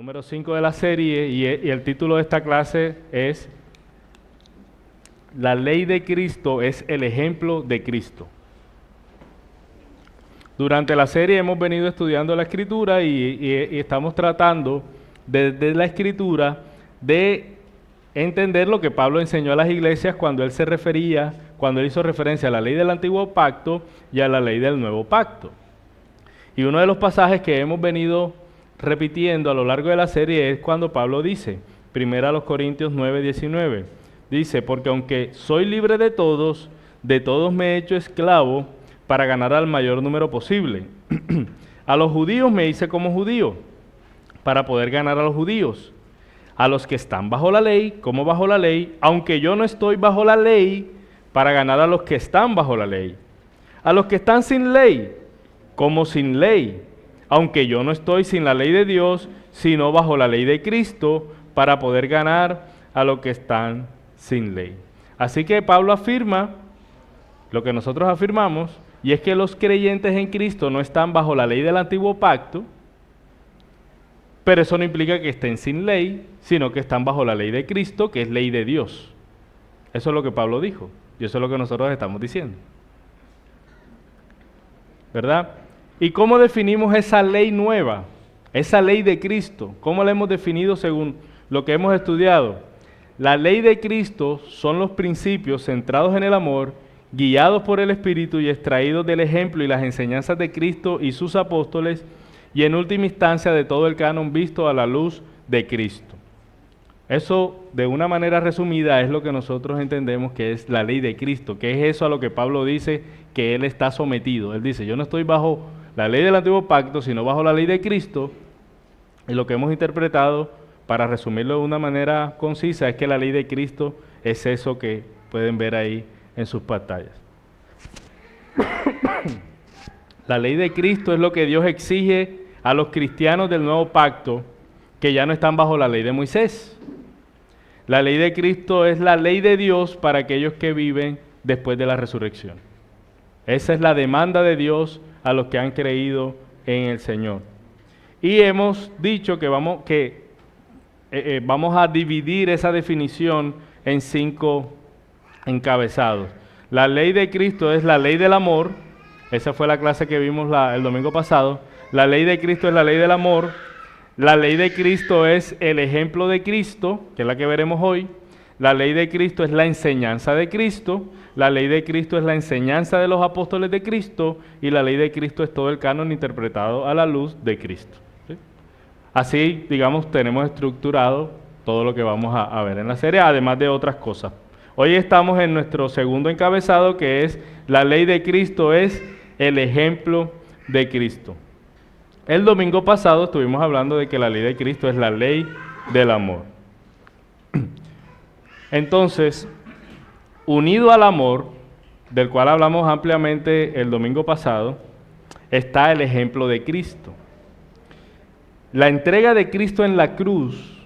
número 5 de la serie y el título de esta clase es La ley de Cristo es el ejemplo de Cristo. Durante la serie hemos venido estudiando la Escritura y estamos tratando desde la Escritura de entender lo que Pablo enseñó a las iglesias cuando él hizo referencia a la ley del Antiguo Pacto y a la ley del Nuevo Pacto. Y uno de los pasajes que hemos venido repitiendo a lo largo de la serie es cuando Pablo dice, 1 Corintios 9:19, dice, porque aunque soy libre de todos me he hecho esclavo para ganar al mayor número posible. A los judíos me hice como judío, para poder ganar a los judíos. A los que están bajo la ley, como bajo la ley, aunque yo no estoy bajo la ley, para ganar a los que están bajo la ley. A los que están sin ley, como sin ley, aunque yo no estoy sin la ley de Dios, sino bajo la ley de Cristo, para poder ganar a los que están sin ley. Así que Pablo afirma lo que nosotros afirmamos, y es que los creyentes en Cristo no están bajo la ley del Antiguo Pacto, pero eso no implica que estén sin ley, sino que están bajo la ley de Cristo, que es ley de Dios. Eso es lo que Pablo dijo, y eso es lo que nosotros estamos diciendo. ¿Verdad? ¿Y cómo definimos esa ley nueva, esa ley de Cristo? ¿Cómo la hemos definido según lo que hemos estudiado? La ley de Cristo son los principios centrados en el amor, guiados por el Espíritu y extraídos del ejemplo y las enseñanzas de Cristo y sus apóstoles, y en última instancia de todo el canon visto a la luz de Cristo. Eso, de una manera resumida, es lo que nosotros entendemos que es la ley de Cristo, que es eso a lo que Pablo dice que él está sometido. Él dice, yo no estoy bajo la ley del Antiguo Pacto, sino bajo la ley de Cristo, y lo que hemos interpretado, para resumirlo de una manera concisa, es que la ley de Cristo es eso que pueden ver ahí en sus pantallas. La ley de Cristo es lo que Dios exige a los cristianos del Nuevo Pacto, que ya no están bajo la ley de Moisés. La ley de Cristo es la ley de Dios para aquellos que viven después de la resurrección. Esa es la demanda de Dios a los que han creído en el Señor. Y hemos dicho que vamos a dividir esa definición en 5 encabezados. La ley de Cristo es la ley del amor. Esa fue la clase que vimos el domingo pasado. La ley de Cristo es la ley del amor. La ley de Cristo es el ejemplo de Cristo, que es la que veremos hoy. La ley de Cristo es la enseñanza de Cristo. La ley de Cristo es la enseñanza de los apóstoles de Cristo. Y la ley de Cristo es todo el canon interpretado a la luz de Cristo. ¿Sí? Así, digamos, tenemos estructurado todo lo que vamos a ver en la serie, además de otras cosas. Hoy estamos en nuestro segundo encabezado, que es la ley de Cristo es el ejemplo de Cristo. El domingo pasado estuvimos hablando de que la ley de Cristo es la ley del amor. Entonces, unido al amor, del cual hablamos ampliamente el domingo pasado, está el ejemplo de Cristo. La entrega de Cristo en la cruz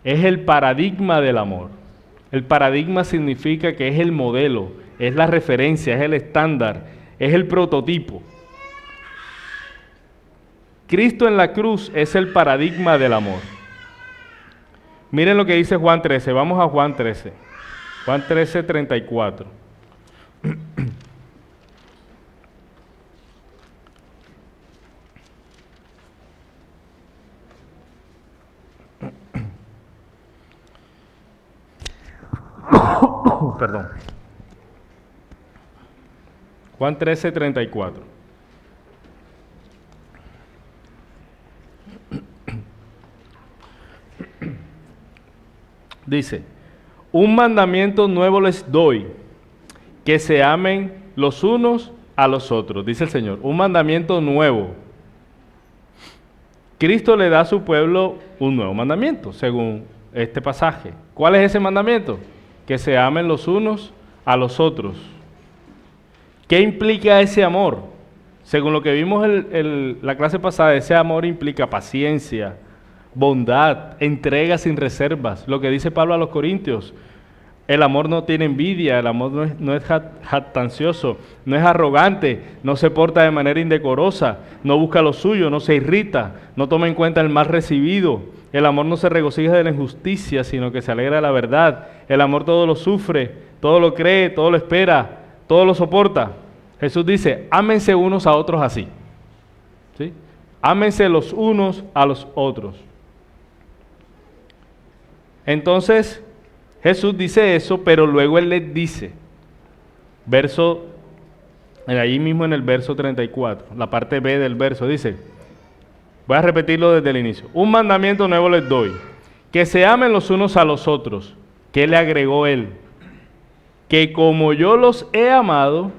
es el paradigma del amor. El paradigma significa que es el modelo, es la referencia, es el estándar, es el prototipo. Cristo en la cruz es el paradigma del amor. Miren lo que dice Juan 13, vamos a Juan 13. Juan 13:34. Perdón. Juan 13:34. Dice, un mandamiento nuevo les doy, que se amen los unos a los otros, dice el Señor, un mandamiento nuevo. Cristo le da a su pueblo un nuevo mandamiento, según este pasaje. ¿Cuál es ese mandamiento? Que se amen los unos a los otros. ¿Qué implica ese amor? Según lo que vimos la clase pasada, ese amor implica paciencia, bondad, entrega sin reservas. Lo que dice Pablo a los Corintios, El amor no tiene envidia, el amor no es jactancioso, no es arrogante, no se porta de manera indecorosa, no busca lo suyo, no se irrita, no toma en cuenta el mal recibido. El amor no se regocija de la injusticia, sino que se alegra de la verdad. El amor todo lo sufre, todo lo cree, todo lo espera, todo lo soporta. Jesús dice, ámense unos a otros así. ¿Sí? Ámense los unos a los otros. Entonces, Jesús dice eso, pero luego Él les dice, ahí mismo en el verso 34, la parte B del verso, dice, voy a repetirlo desde el inicio, un mandamiento nuevo les doy, que se amen los unos a los otros. ¿Qué le agregó Él? Que como yo los he amado,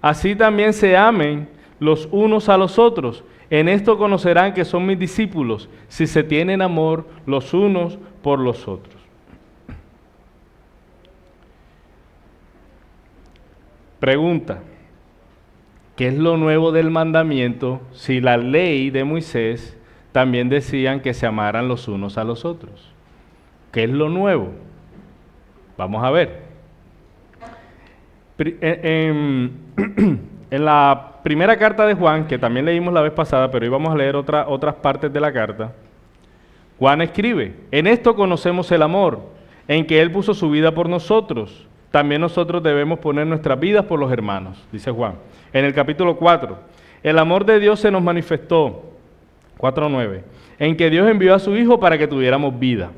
así también se amen los unos a los otros. En esto conocerán que son mis discípulos, si se tienen amor los unos por los otros. Pregunta, ¿qué es lo nuevo del mandamiento si la ley de Moisés también decían que se amaran los unos a los otros? ¿Qué es lo nuevo? Vamos a ver. En la primera carta de Juan, que también leímos la vez pasada, pero hoy vamos a leer otras partes de la carta, Juan escribe, en esto conocemos el amor, en que Él puso su vida por nosotros. También nosotros debemos poner nuestras vidas por los hermanos, dice Juan. En el capítulo 4, el amor de Dios se nos manifestó, 4:9, en que Dios envió a su Hijo para que tuviéramos vida.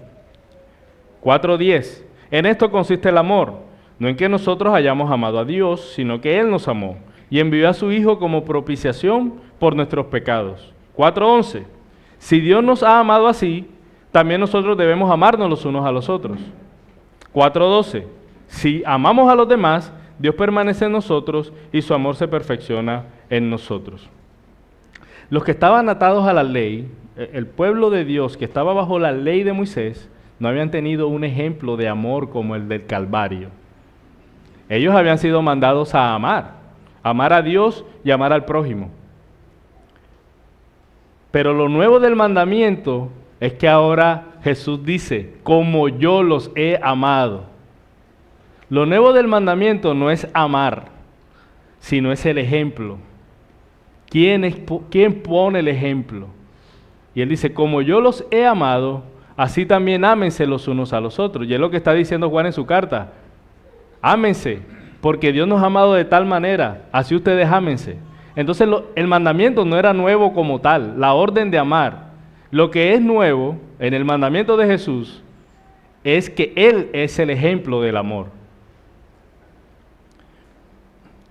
4:10, en esto consiste el amor, no en que nosotros hayamos amado a Dios, sino que Él nos amó y envió a su Hijo como propiciación por nuestros pecados. 4:11, si Dios nos ha amado así, también nosotros debemos amarnos los unos a los otros. 4:12, si amamos a los demás, Dios permanece en nosotros y su amor se perfecciona en nosotros. Los que estaban atados a la ley, el pueblo de Dios que estaba bajo la ley de Moisés, no habían tenido un ejemplo de amor como el del Calvario. Ellos habían sido mandados a amar a Dios y amar al prójimo. Pero lo nuevo del mandamiento es que ahora Jesús dice, como yo los he amado. Lo nuevo del mandamiento no es amar, sino es el ejemplo. ¿Quién pone el ejemplo? Y Él dice, como yo los he amado, así también ámense los unos a los otros. Y es lo que está diciendo Juan en su carta. Ámense, porque Dios nos ha amado de tal manera, así ustedes ámense. Entonces el mandamiento no era nuevo como tal, la orden de amar. Lo que es nuevo en el mandamiento de Jesús es que Él es el ejemplo del amor.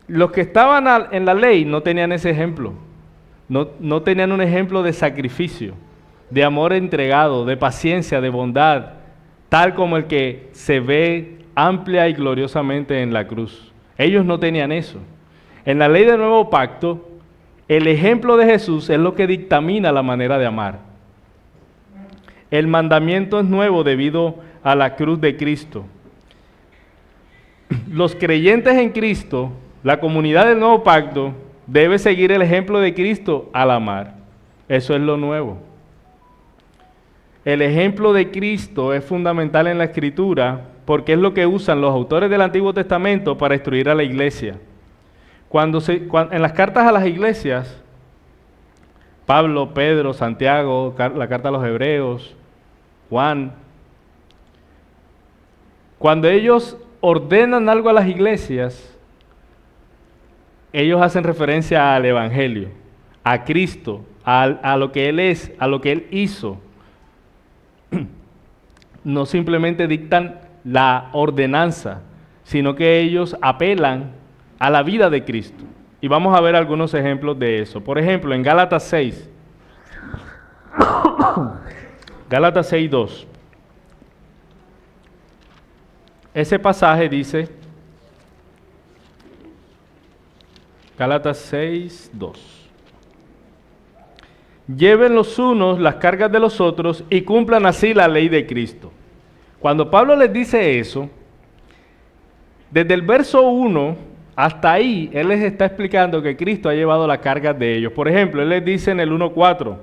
Los que estaban en la ley no tenían ese ejemplo, no tenían un ejemplo de sacrificio, de amor entregado, de paciencia, de bondad, tal como el que se ve amplia y gloriosamente en la cruz. Ellos no tenían eso. En la ley del nuevo pacto, el ejemplo de Jesús es lo que dictamina la manera de amar. El mandamiento es nuevo debido a la cruz de Cristo. Los creyentes en Cristo, la comunidad del nuevo pacto, debe seguir el ejemplo de Cristo al amar. Eso es lo nuevo. El ejemplo de Cristo es fundamental en la Escritura porque es lo que usan los autores del Antiguo Testamento para instruir a la iglesia. En las cartas a las iglesias, Pablo, Pedro, Santiago, la carta a los Hebreos, Juan, cuando ellos ordenan algo a las iglesias, ellos hacen referencia al Evangelio, a Cristo, a lo que Él es, a lo que Él hizo. No simplemente dictan la ordenanza, sino que ellos apelan a la vida de Cristo. Y vamos a ver algunos ejemplos de eso. Por ejemplo, en Gálatas 6, Gálatas 6:2. Ese pasaje dice, Gálatas 6:2. Lleven los unos las cargas de los otros y cumplan así la ley de Cristo. Cuando Pablo les dice eso, desde el verso 1 hasta ahí, él les está explicando que Cristo ha llevado las cargas de ellos. Por ejemplo, él les dice en el 1:4,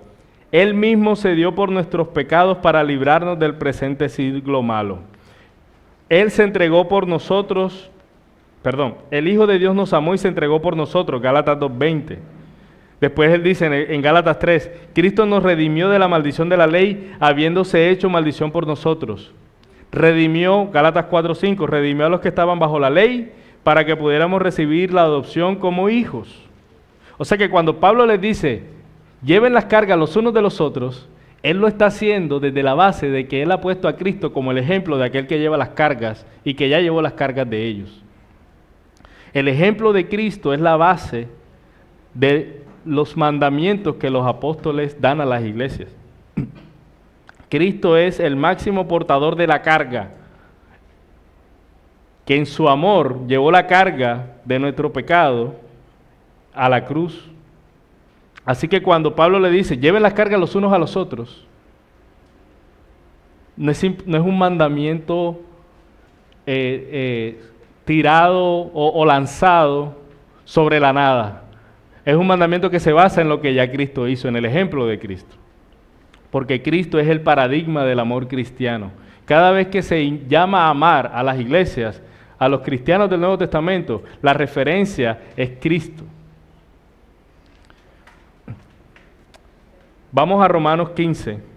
Él mismo se dio por nuestros pecados para librarnos del presente siglo malo. Él se entregó por nosotros, el Hijo de Dios nos amó y se entregó por nosotros, Gálatas 2:20. Después él dice en Gálatas 3, Cristo nos redimió de la maldición de la ley, habiéndose hecho maldición por nosotros. Redimió, Gálatas 4:5, redimió a los que estaban bajo la ley para que pudiéramos recibir la adopción como hijos. O sea que cuando Pablo les dice, lleven las cargas los unos de los otros, él lo está haciendo desde la base de que él ha puesto a Cristo como el ejemplo de aquel que lleva las cargas y que ya llevó las cargas de ellos. El ejemplo de Cristo es la base de los mandamientos que los apóstoles dan a las iglesias. Cristo es el máximo portador de la carga, que en su amor llevó la carga de nuestro pecado a la cruz. Así que cuando Pablo le dice, lleven las cargas los unos a los otros, no es un mandamiento tirado o lanzado sobre la nada. Es un mandamiento que se basa en lo que ya Cristo hizo, en el ejemplo de Cristo. Porque Cristo es el paradigma del amor cristiano. Cada vez que se llama a amar a las iglesias, a los cristianos del Nuevo Testamento, la referencia es Cristo. Vamos a Romanos 15.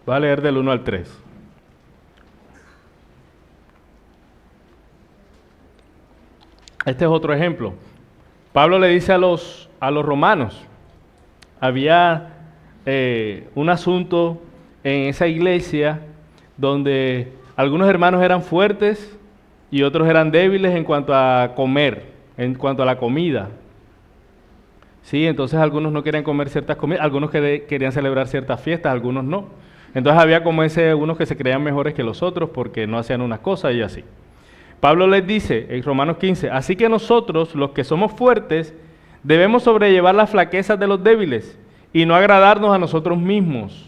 Voy a leer del 1 al 3. Este es otro ejemplo. Pablo le dice a los romanos, había un asunto en esa iglesia donde algunos hermanos eran fuertes y otros eran débiles en cuanto a comer, en cuanto a la comida. Sí, entonces algunos no querían comer ciertas comidas, algunos querían celebrar ciertas fiestas, algunos no. Entonces había como unos que se creían mejores que los otros porque no hacían unas cosas y así. Pablo les dice en Romanos 15, así que nosotros, los que somos fuertes, debemos sobrellevar las flaquezas de los débiles y no agradarnos a nosotros mismos.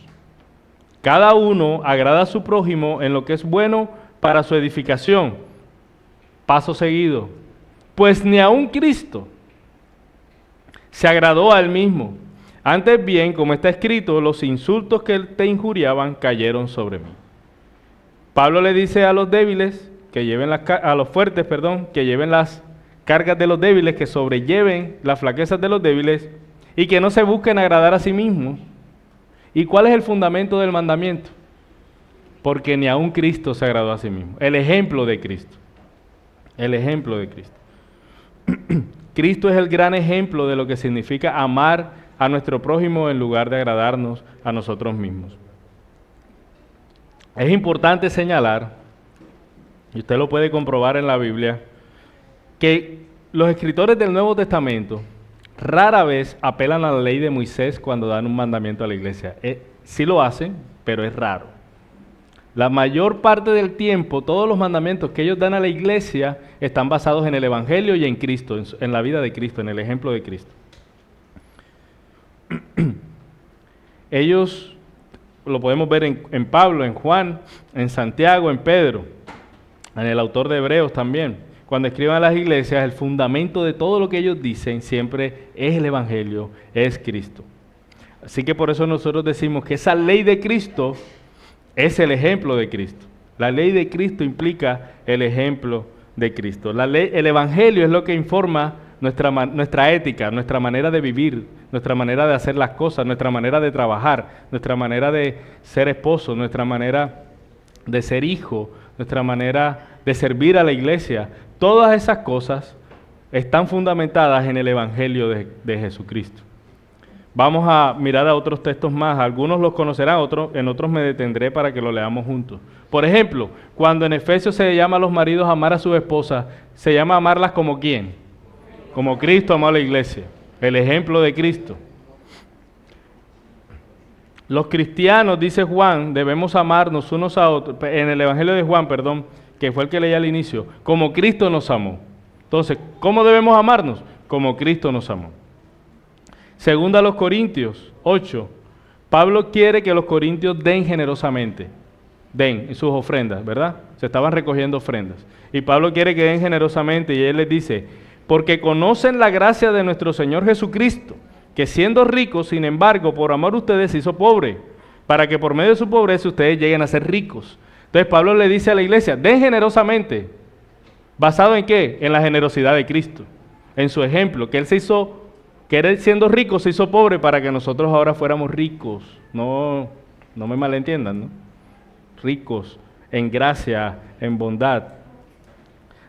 Cada uno agrada a su prójimo en lo que es bueno para su edificación. Paso seguido. Pues ni aun Cristo se agradó a él mismo. Antes bien, como está escrito, los insultos que te injuriaban cayeron sobre mí. Pablo le dice a los débiles, a los fuertes, que lleven las cargas de los débiles, que sobrelleven las flaquezas de los débiles y que no se busquen agradar a sí mismos. ¿Y cuál es el fundamento del mandamiento? Porque ni aun Cristo se agradó a sí mismo. El ejemplo de Cristo. El ejemplo de Cristo. Cristo es el gran ejemplo de lo que significa amar a nuestro prójimo en lugar de agradarnos a nosotros mismos. Es importante señalar, y usted lo puede comprobar en la Biblia, que los escritores del Nuevo Testamento rara vez apelan a la ley de Moisés cuando dan un mandamiento a la iglesia. Sí lo hacen, pero es raro. La mayor parte del tiempo, todos los mandamientos que ellos dan a la iglesia están basados en el Evangelio y en Cristo, en la vida de Cristo, en el ejemplo de Cristo. Ellos lo podemos ver en Pablo, en Juan, en Santiago, en Pedro, en el autor de Hebreos también. Cuando escriban a las iglesias, el fundamento de todo lo que ellos dicen siempre es el Evangelio, es Cristo. Así que por eso nosotros decimos que esa ley de Cristo es el ejemplo de Cristo. La ley de Cristo implica el ejemplo de Cristo. El Evangelio es lo que informa nuestra ética, nuestra manera de vivir, nuestra manera de hacer las cosas, nuestra manera de trabajar, nuestra manera de ser esposo, nuestra manera de ser hijo, nuestra manera de servir a la iglesia. Todas esas cosas están fundamentadas en el Evangelio de Jesucristo. Vamos a mirar a otros textos más, algunos los conocerán, en otros me detendré para que lo leamos juntos. Por ejemplo, cuando en Efesios se llama a los maridos a amar a sus esposas, se llama amarlas como ¿quién? Como Cristo amó a la iglesia, el ejemplo de Cristo. Los cristianos, dice Juan, debemos amarnos unos a otros, en el Evangelio de Juan, que fue el que leí al inicio, como Cristo nos amó. Entonces, ¿cómo debemos amarnos? Como Cristo nos amó. Segunda a los Corintios 8, Pablo quiere que los corintios den generosamente. den sus ofrendas, ¿verdad? Se estaban recogiendo ofrendas. Y Pablo quiere que den generosamente y él les dice, porque conocen la gracia de nuestro Señor Jesucristo, que siendo rico, sin embargo, por amor a ustedes se hizo pobre, para que por medio de su pobreza ustedes lleguen a ser ricos. Entonces Pablo le dice a la iglesia, den generosamente. ¿Basado en qué? En la generosidad de Cristo, en su ejemplo, que él siendo rico se hizo pobre para que nosotros ahora fuéramos ricos. No me malentiendan, ¿no? Ricos en gracia, en bondad.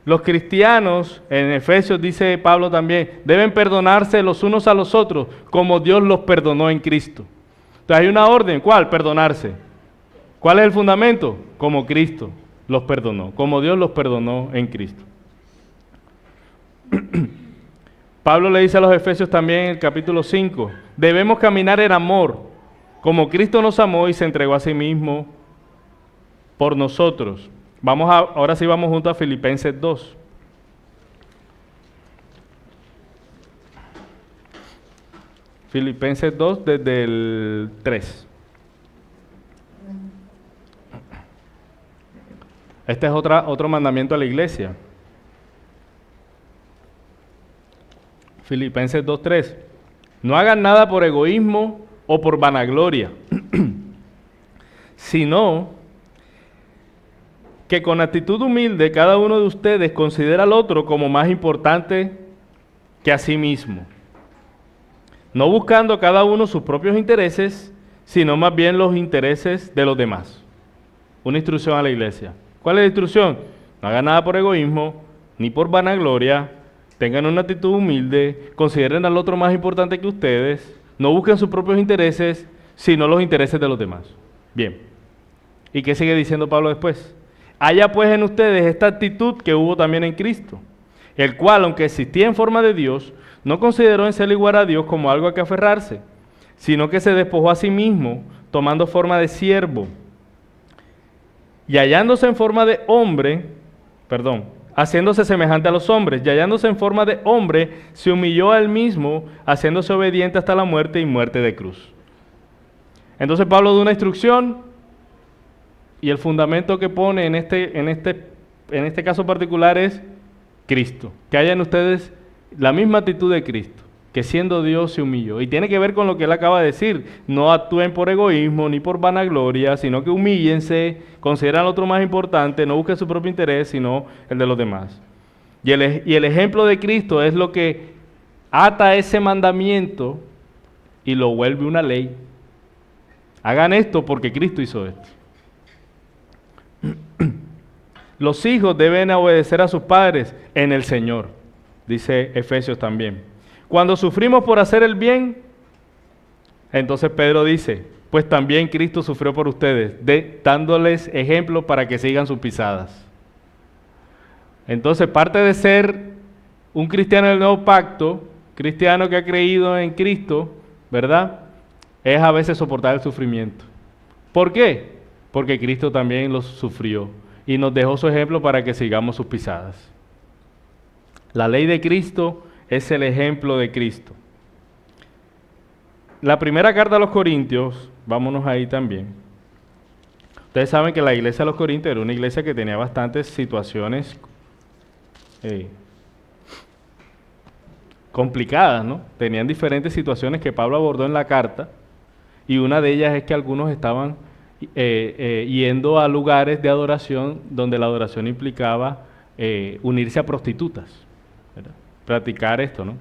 Los cristianos, en Efesios dice Pablo también, deben perdonarse los unos a los otros como Dios los perdonó en Cristo. Entonces hay una orden, ¿cuál? Perdonarse. ¿Cuál es el fundamento? Como Cristo los perdonó, como Dios los perdonó en Cristo. Pablo le dice a los Efesios también en el capítulo 5, debemos caminar en amor, como Cristo nos amó y se entregó a sí mismo por nosotros. Ahora sí vamos juntos a Filipenses 2. Filipenses 2 desde el 3. Este es otro mandamiento a la iglesia. Filipenses 2:3. No hagan nada por egoísmo o por vanagloria, sino que con actitud humilde cada uno de ustedes considera al otro como más importante que a sí mismo, no buscando cada uno sus propios intereses, sino más bien los intereses de los demás. Una instrucción a la iglesia. ¿Cuál es la instrucción? No hagan nada por egoísmo, ni por vanagloria, tengan una actitud humilde, consideren al otro más importante que ustedes, no busquen sus propios intereses, sino los intereses de los demás. Bien. ¿Y qué sigue diciendo Pablo después? Haya pues en ustedes esta actitud que hubo también en Cristo, el cual, aunque existía en forma de Dios, no consideró en ser igual a Dios como algo a que aferrarse, sino que se despojó a sí mismo, tomando forma de siervo, y hallándose en forma de hombre, haciéndose semejante a los hombres, y hallándose en forma de hombre, se humilló a él mismo, haciéndose obediente hasta la muerte y muerte de cruz. Entonces Pablo da una instrucción, y el fundamento que pone en este caso particular es Cristo. Que haya en ustedes la misma actitud de Cristo, que siendo Dios se humilló. Y tiene que ver con lo que él acaba de decir. No actúen por egoísmo ni por vanagloria, sino que humíllense, consideren al otro más importante, no busquen su propio interés, sino el de los demás. Y el ejemplo de Cristo es lo que ata ese mandamiento y lo vuelve una ley. Hagan esto porque Cristo hizo esto. Los hijos deben obedecer a sus padres en el Señor, dice Efesios también. Cuando sufrimos por hacer el bien, entonces Pedro dice, pues también Cristo sufrió por ustedes, dándoles ejemplo para que sigan sus pisadas. Entonces, parte de ser un cristiano del nuevo pacto, cristiano que ha creído en Cristo, ¿verdad? Es a veces soportar el sufrimiento. ¿Por qué? Porque Cristo también los sufrió y nos dejó su ejemplo para que sigamos sus pisadas. La ley de Cristo es el ejemplo de Cristo. La primera carta a los Corintios, vámonos ahí también. Ustedes saben que la iglesia de los Corintios era una iglesia que tenía bastantes situaciones complicadas, ¿no? Tenían diferentes situaciones que Pablo abordó en la carta, y una de ellas es que algunos estaban yendo a lugares de adoración donde la adoración implicaba unirse a prostitutas, ¿verdad? Practicar esto, ¿no?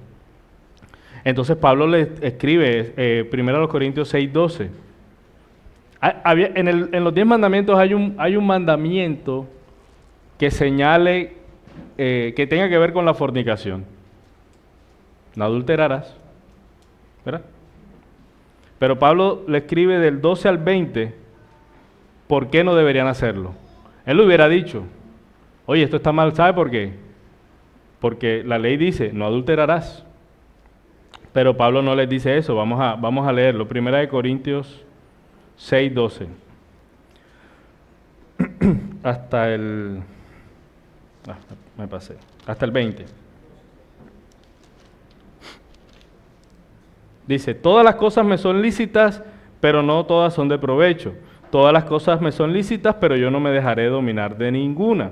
Entonces Pablo le escribe, primero a los Corintios 6:12. En los 10 mandamientos hay un mandamiento que señale, que tenga que ver con la fornicación. No adulterarás, ¿verdad? Pero Pablo le escribe del 12 al 20, ¿por qué no deberían hacerlo? Él le hubiera dicho, oye, esto está mal, ¿sabe por qué? Porque la ley dice, no adulterarás. Pero Pablo no les dice eso, vamos a leerlo. Primera de Corintios 6:12. Hasta el 20. Dice, todas las cosas me son lícitas, pero no todas son de provecho. Todas las cosas me son lícitas, pero yo no me dejaré dominar de ninguna.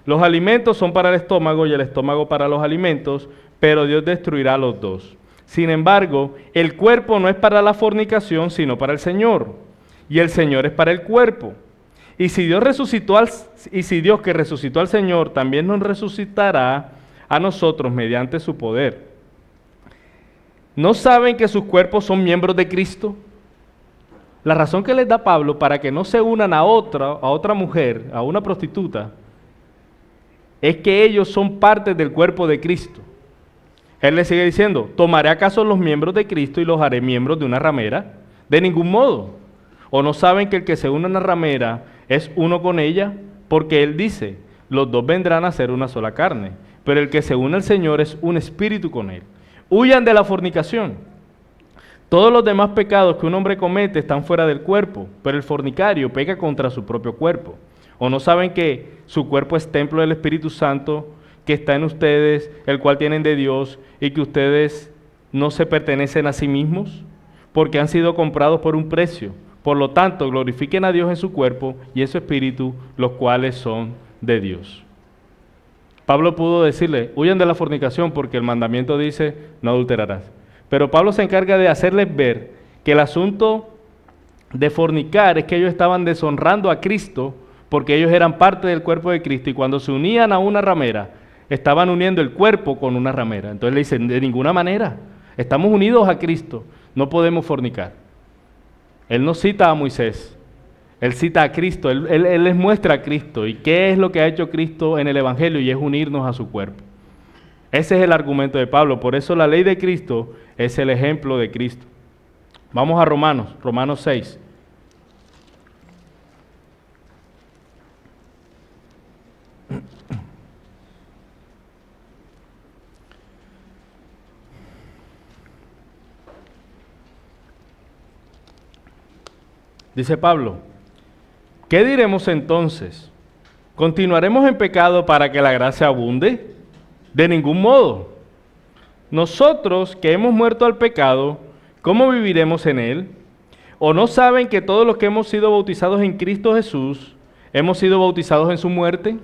Los alimentos son para el estómago y el estómago para los alimentos, pero Dios destruirá los dos. Sin embargo, el cuerpo no es para la fornicación, sino para el Señor, y el Señor es para el cuerpo. Y si Dios que resucitó al Señor también nos resucitará a nosotros mediante su poder. ¿No saben que sus cuerpos son miembros de Cristo? La razón que les da Pablo para que no se unan a otra mujer, a una prostituta, es que ellos son parte del cuerpo de Cristo. Él le sigue diciendo, ¿tomaré acaso los miembros de Cristo y los haré miembros de una ramera? De ningún modo. ¿O no saben que el que se une a una ramera es uno con ella? Porque Él dice, los dos vendrán a ser una sola carne, pero el que se une al Señor es un espíritu con Él. Huyan de la fornicación. Todos los demás pecados que un hombre comete están fuera del cuerpo, pero el fornicario peca contra su propio cuerpo. ¿O no saben que su cuerpo es templo del Espíritu Santo, que está en ustedes, el cual tienen de Dios, y que ustedes no se pertenecen a sí mismos? Porque han sido comprados por un precio. Por lo tanto, glorifiquen a Dios en su cuerpo y en su espíritu, los cuales son de Dios. Pablo pudo decirle, huyan de la fornicación porque el mandamiento dice, no adulterarás. Pero Pablo se encarga de hacerles ver que el asunto de fornicar es que ellos estaban deshonrando a Cristo porque ellos eran parte del cuerpo de Cristo y cuando se unían a una ramera, estaban uniendo el cuerpo con una ramera. Entonces le dicen, de ninguna manera, estamos unidos a Cristo, no podemos fornicar. Él no cita a Moisés, él cita a Cristo, él les muestra a Cristo y qué es lo que ha hecho Cristo en el Evangelio y es unirnos a su cuerpo. Ese es el argumento de Pablo, por eso la ley de Cristo es el ejemplo de Cristo. Vamos a Romanos 6. Dice Pablo, ¿qué diremos entonces? ¿Continuaremos en pecado para que la gracia abunde? De ningún modo. Nosotros que hemos muerto al pecado, ¿cómo viviremos en él? ¿O no saben que todos los que hemos sido bautizados en Cristo Jesús, hemos sido bautizados en su muerte?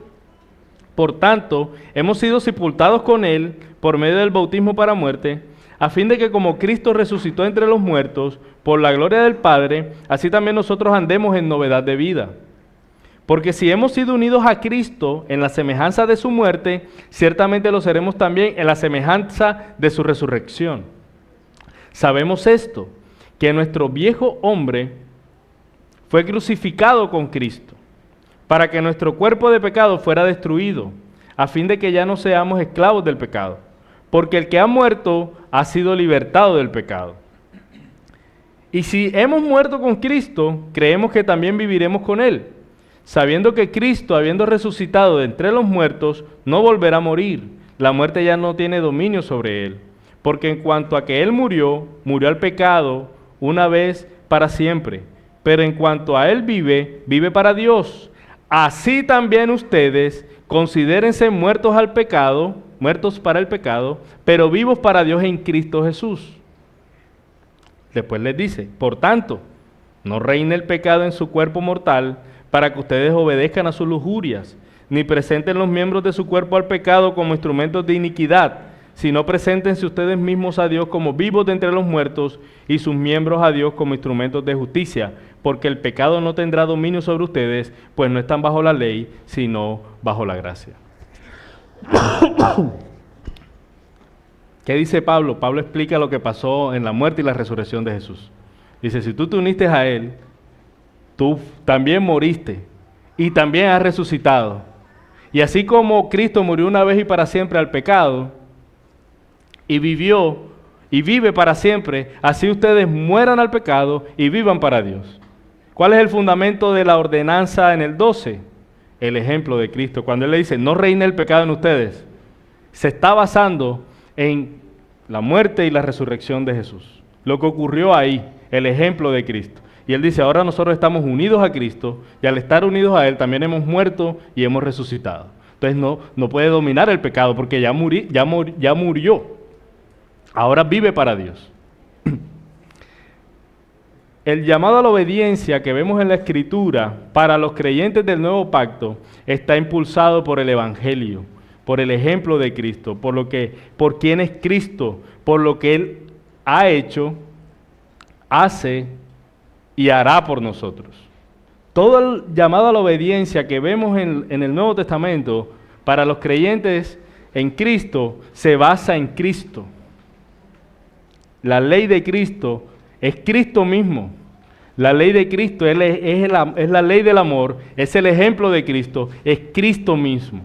Por tanto, hemos sido sepultados con él por medio del bautismo para muerte, a fin de que como Cristo resucitó entre los muertos, por la gloria del Padre, así también nosotros andemos en novedad de vida. Porque si hemos sido unidos a Cristo en la semejanza de su muerte, ciertamente lo seremos también en la semejanza de su resurrección. Sabemos esto, que nuestro viejo hombre fue crucificado con Cristo, para que nuestro cuerpo de pecado fuera destruido, a fin de que ya no seamos esclavos del pecado. Porque el que ha muerto ha sido libertado del pecado. Y si hemos muerto con Cristo, creemos que también viviremos con Él, sabiendo que Cristo, habiendo resucitado de entre los muertos, no volverá a morir. La muerte ya no tiene dominio sobre Él. Porque en cuanto a que Él murió, murió al pecado una vez para siempre. Pero en cuanto a Él vive, vive para Dios. Así también ustedes considérense muertos al pecado, muertos para el pecado, pero vivos para Dios en Cristo Jesús. Después les dice, por tanto, no reine el pecado en su cuerpo mortal, para que ustedes obedezcan a sus lujurias, ni presenten los miembros de su cuerpo al pecado como instrumentos de iniquidad, sino preséntense ustedes mismos a Dios como vivos de entre los muertos y sus miembros a Dios como instrumentos de justicia, porque el pecado no tendrá dominio sobre ustedes, pues no están bajo la ley, sino bajo la gracia. ¿Qué dice Pablo? Pablo explica lo que pasó en la muerte y la resurrección de Jesús. Dice, si tú te uniste a Él, tú también moriste y también has resucitado. Y así como Cristo murió una vez y para siempre al pecado, y vivió y vive para siempre, así ustedes mueran al pecado y vivan para Dios. ¿Cuál es el fundamento de la ordenanza en el 12? El ejemplo de Cristo. Cuando Él le dice, no reine el pecado en ustedes, se está basando en la muerte y la resurrección de Jesús. Lo que ocurrió ahí, el ejemplo de Cristo. Y Él dice, ahora nosotros estamos unidos a Cristo y al estar unidos a Él también hemos muerto y hemos resucitado. Entonces no puede dominar el pecado porque ya murió. Ahora vive para Dios. el llamado a la obediencia que vemos en la Escritura para los creyentes del Nuevo Pacto está impulsado por el Evangelio, por el ejemplo de Cristo, por quién es Cristo, por lo que Él ha hecho, hace y hará por nosotros. Todo el llamado a la obediencia que vemos en el Nuevo Testamento para los creyentes en Cristo se basa en Cristo. La ley de Cristo es Cristo mismo. La ley de Cristo es la ley del amor, es el ejemplo de Cristo, es Cristo mismo.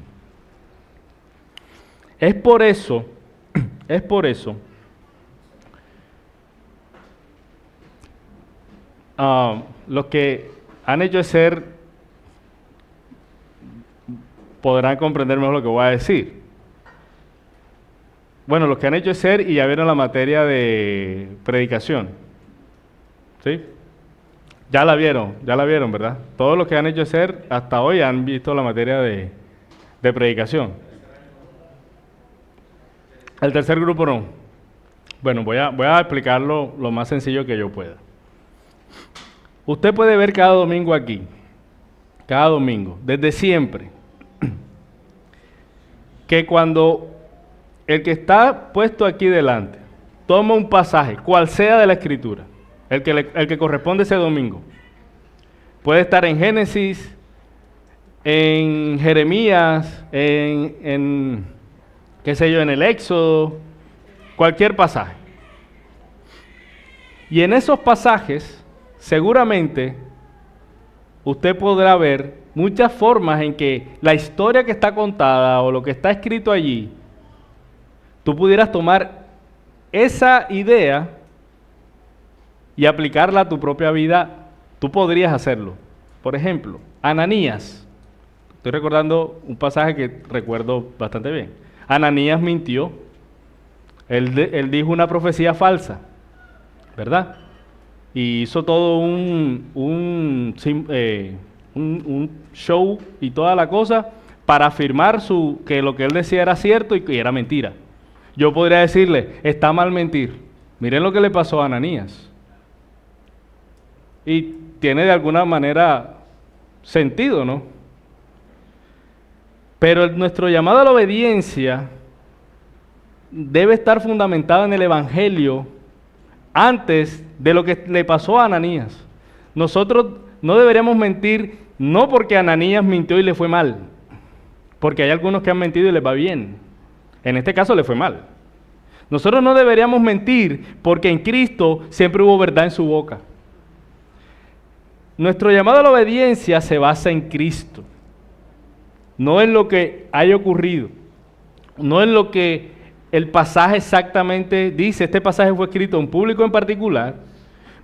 Es por eso, los que han hecho ser podrán comprender mejor lo que voy a decir. Bueno, los que han hecho ser y ya vieron la materia de predicación. ¿Sí? Ya la vieron, ¿verdad? Todos los que han hecho ser hasta hoy han visto la materia de predicación. El tercer grupo no. Bueno, voy a explicarlo lo más sencillo que yo pueda. Usted puede ver cada domingo aquí, cada domingo, desde siempre, que cuando el que está puesto aquí delante toma un pasaje, cual sea de la Escritura, el que corresponde ese domingo, puede estar en Génesis, en Jeremías, en qué sé yo, en el Éxodo, cualquier pasaje. Y en esos pasajes, seguramente, usted podrá ver muchas formas en que la historia que está contada o lo que está escrito allí, tú pudieras tomar esa idea y aplicarla a tu propia vida. Tú podrías hacerlo. Por ejemplo, Ananías. Estoy recordando un pasaje que recuerdo bastante bien. Ananías mintió. Él dijo una profecía falsa, ¿verdad? Y hizo todo un show y toda la cosa para afirmar que lo que él decía era cierto y que era mentira. Yo podría decirle, está mal mentir. Miren lo que le pasó a Ananías. Y tiene de alguna manera sentido, ¿no? Pero nuestro llamado a la obediencia debe estar fundamentado en el Evangelio antes de lo que le pasó a Ananías. Nosotros no deberíamos mentir, no porque Ananías mintió y le fue mal, porque hay algunos que han mentido y les va bien. En este caso le fue mal. Nosotros no deberíamos mentir porque en Cristo siempre hubo verdad en su boca. Nuestro llamado a la obediencia se basa en Cristo, no en lo que haya ocurrido, no en lo que el pasaje exactamente dice. Este pasaje fue escrito a un público en particular,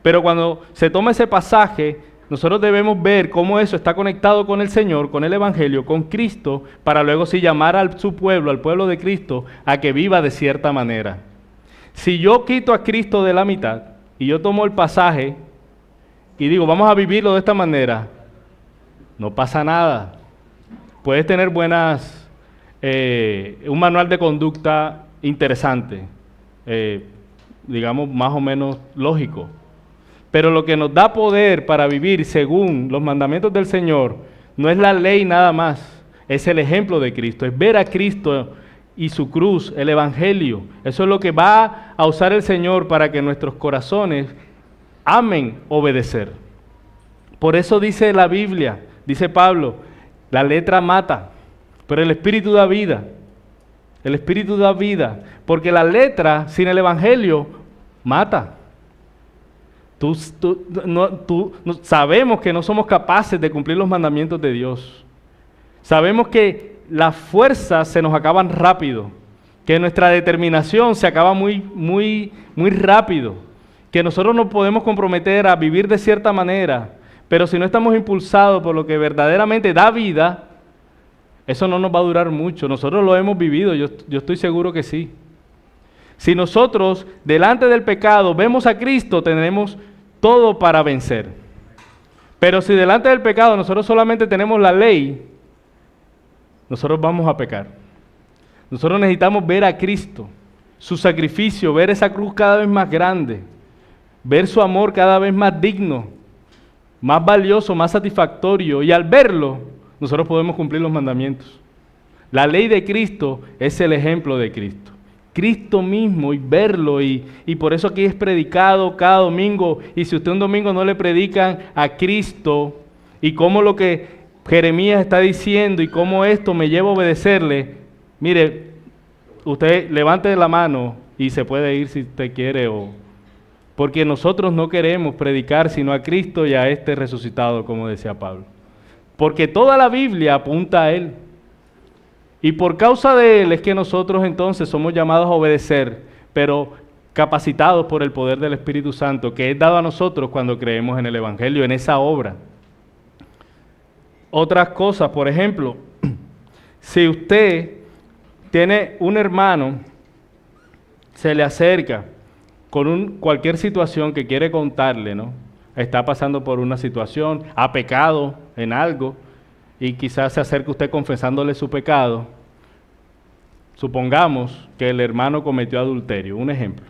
pero cuando se toma ese pasaje, nosotros debemos ver cómo eso está conectado con el Señor, con el Evangelio, con Cristo, para luego sí llamar a su pueblo, al pueblo de Cristo, a que viva de cierta manera. Si yo quito a Cristo de la mitad y yo tomo el pasaje y digo, vamos a vivirlo de esta manera, no pasa nada. Puedes tener un manual de conducta interesante, digamos más o menos lógico. Pero lo que nos da poder para vivir según los mandamientos del Señor no es la ley nada más, es el ejemplo de Cristo, es ver a Cristo y su cruz, el Evangelio. Eso es lo que va a usar el Señor para que nuestros corazones amen obedecer. Por eso dice la Biblia, dice Pablo, la letra mata, pero el Espíritu da vida. El Espíritu da vida, porque la letra sin el Evangelio mata. Sabemos que no somos capaces de cumplir los mandamientos de Dios. Sabemos que las fuerzas se nos acaban rápido, que nuestra determinación se acaba muy rápido, que nosotros nos podemos comprometer a vivir de cierta manera, pero si no estamos impulsados por lo que verdaderamente da vida, eso no nos va a durar mucho. Nosotros lo hemos vivido, yo estoy seguro que sí. Si nosotros delante del pecado vemos a Cristo, tenemos todo para vencer. Pero si delante del pecado nosotros solamente tenemos la ley, nosotros vamos a pecar. Nosotros necesitamos ver a Cristo, su sacrificio, ver esa cruz cada vez más grande, ver su amor cada vez más digno, más valioso, más satisfactorio, y al verlo, nosotros podemos cumplir los mandamientos. La ley de Cristo es el ejemplo de Cristo. Cristo mismo, y verlo, y por eso aquí es predicado cada domingo, y si usted un domingo no le predican a Cristo, y cómo lo que Jeremías está diciendo, y cómo esto me lleva a obedecerle, mire, usted levante la mano, y se puede ir si usted quiere, porque nosotros no queremos predicar sino a Cristo y a este resucitado, como decía Pablo. Porque toda la Biblia apunta a Él. Y por causa de Él es que nosotros entonces somos llamados a obedecer, pero capacitados por el poder del Espíritu Santo, que es dado a nosotros cuando creemos en el Evangelio, en esa obra. Otras cosas, por ejemplo, si usted tiene un hermano, se le acerca con cualquier situación que quiere contarle, ¿no? Está pasando por una situación, ha pecado en algo, y quizás se acerque usted confesándole su pecado. Supongamos que el hermano cometió adulterio, un ejemplo,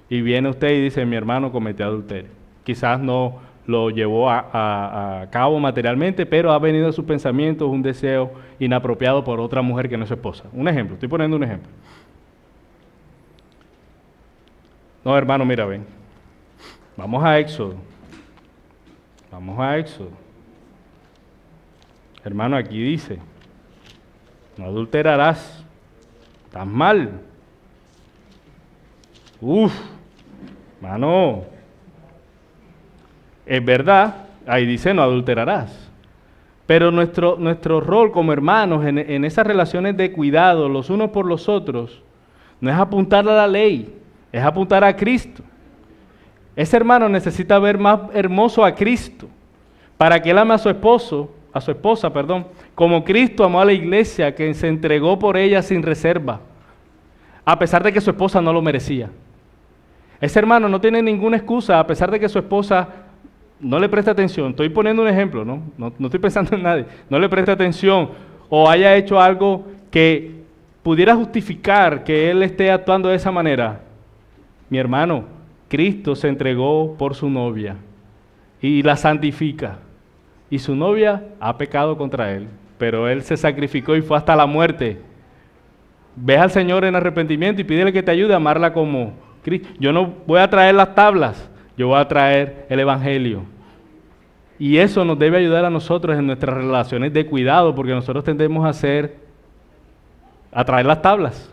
y viene usted y dice, mi hermano cometió adulterio. Quizás no lo llevó a cabo materialmente, pero ha venido a sus pensamientos un deseo inapropiado por otra mujer que no es su esposa. Un ejemplo, estoy poniendo un ejemplo. No, hermano, mira, ven. Vamos a Éxodo. Vamos a Éxodo. Hermano, aquí dice, no adulterarás. Estás mal. Hermano. Es verdad, ahí dice, no adulterarás. Pero nuestro rol como hermanos en esas relaciones de cuidado los unos por los otros, no es apuntar a la ley, es apuntar a Cristo. Ese hermano necesita ver más hermoso a Cristo, para que él ame a su esposa, como Cristo amó a la iglesia, que se entregó por ella sin reserva, a pesar de que su esposa no lo merecía. Ese hermano no tiene ninguna excusa, a pesar de que su esposa no le presta atención. Estoy poniendo un ejemplo, no estoy pensando en nadie. No le presta atención o haya hecho algo que pudiera justificar que él esté actuando de esa manera. Mi hermano, Cristo se entregó por su novia y la santifica. Y su novia ha pecado contra él, pero él se sacrificó y fue hasta la muerte. Ve al Señor en arrepentimiento y pídele que te ayude a amarla como Cristo. Yo no voy a traer las tablas, yo voy a traer el Evangelio. Y eso nos debe ayudar a nosotros en nuestras relaciones de cuidado, porque nosotros tendemos a traer las tablas.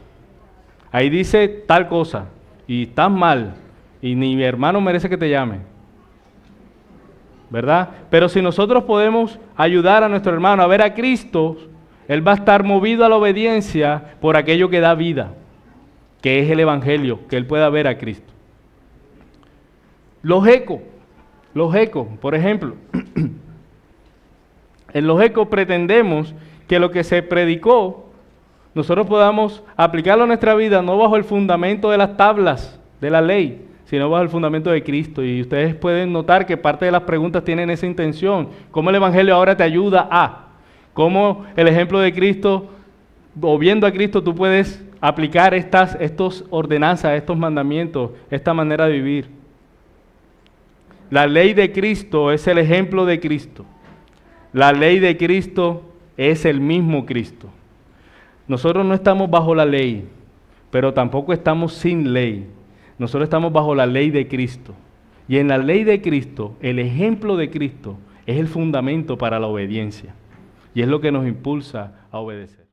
Ahí dice tal cosa, y estás mal, y ni mi hermano merece que te llame, ¿verdad? Pero si nosotros podemos ayudar a nuestro hermano a ver a Cristo, él va a estar movido a la obediencia por aquello que da vida, que es el Evangelio, que él pueda ver a Cristo. Los ecos, por ejemplo. En los ecos pretendemos que lo que se predicó, nosotros podamos aplicarlo a nuestra vida, no bajo el fundamento de las tablas de la ley, sino bajo el fundamento de Cristo. Y ustedes pueden notar que parte de las preguntas tienen esa intención. ¿Cómo el Evangelio ahora te ayuda a? ¿Cómo el ejemplo de Cristo, o viendo a Cristo, tú puedes aplicar estas ordenanzas, estos mandamientos, esta manera de vivir? La ley de Cristo es el ejemplo de Cristo. La ley de Cristo es el mismo Cristo. Nosotros no estamos bajo la ley, pero tampoco estamos sin ley. Nosotros estamos bajo la ley de Cristo. Y en la ley de Cristo, el ejemplo de Cristo es el fundamento para la obediencia. Y es lo que nos impulsa a obedecer.